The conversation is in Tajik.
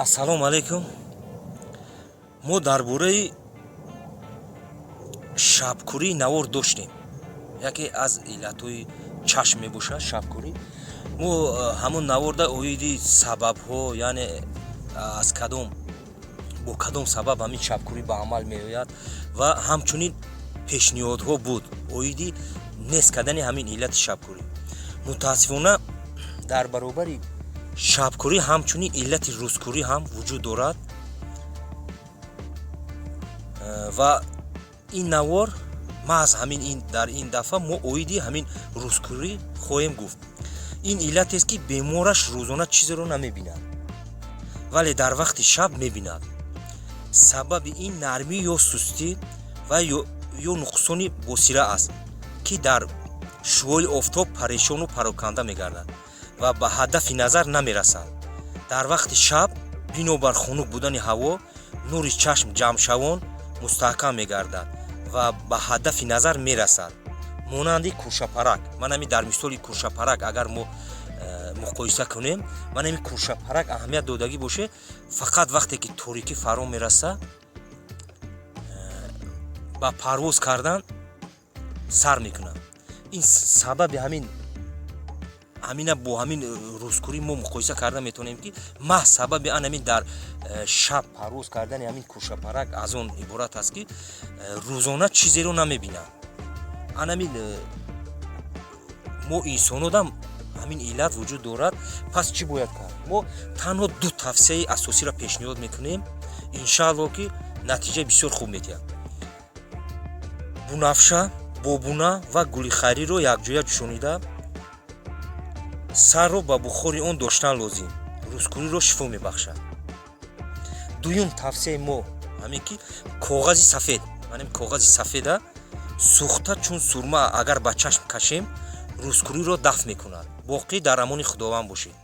ассалому алайкум. мо дар бораи шабкурии навор доштем. Яке аз иллатҳои чашм мебошад шабкурӣ. мо ҳамон наворда оиди сабабҳо, яъне аз кадом бо кадом сабаб ҳамин шабкурӣ ба амал меояд ва ҳамчунин пешниҳодҳо буд оиди нест кардани ҳамин иллати шабкурӣ. мутаассифона дар баробари шабкурӣ ҳамчунин иллати рӯзкурӣ ҳам вуҷуд дорад ва ин навор маҳз ҳамин дар ин дафъа мо оиди ҳамин рӯзкурӣ хоҳем гуфт. ин иллатест ки бемораш рӯзона чизеро намебинад, вале дар вақти шаб мебинад. сабаби ин нармӣ ё сустӣ ва ё нуқсони босира аст, ки дар шуои офтоб парешону пароканда мегардад ва ба ҳадафи назар намерасад. дар вақти шаб бинобар хунук будани ҳаво нури чашм ҷамъшавон мустаҳкам мегардад ва ба ҳадафи назар мерасад. монанди куршапарак, ман ҳамин дар мисоли куршапарак агар мо муқоиса кунем, ман ҳамин куршапарак аҳамият додагӣ боше, фақат вақте ки торикӣ фаро мераса ба парвоз кардан сар мекунад. ин сабаби ҳамина бо ҳамин рӯзкурӣ мо муқоиса карда метавонем ки маҳз сабаби ҳамин дар шаб парвоз кардани ҳамин куршапарак аз он иборат аст ки рӯзона чизеро намебинад. ҳамин мо инсонодам ҳамин иллат вуҷуд дорад. пас чӣ бояд кард? мо танҳо ду тавсияи асосиро пешниҳод мекунем, иншаалло ки натиҷаи бисёр хуб метиҳад. бунафша, бобуна ва гули хайриро якҷоя ҷӯшонида сарро ба бухори он доштан лозим. рӯзкуриро шифо мебахшад. дуюм тавсияи мо ҳамин ки коғази сафед, манам коғази сафеда сӯхта чун сурма агар ба чашм кашем рӯзкуриро дафт мекунад. боқӣ дар амони худованд бошед.